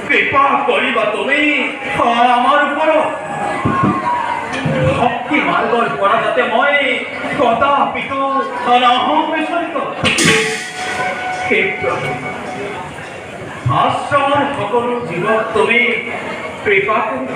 কৃপা করিবা তুমি আমার উপর ভক্তি মার্গর পড়া যাতে মই কথা পিতু অনাহম বিচলিত হে প্রভু আশ্রমর সকল জীব তুমি কৃপা করি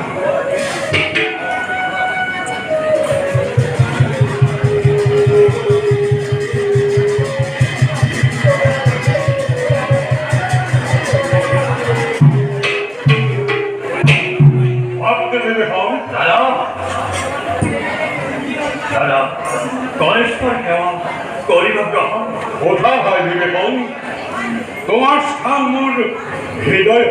তোমার স্থান মোর হৃদয়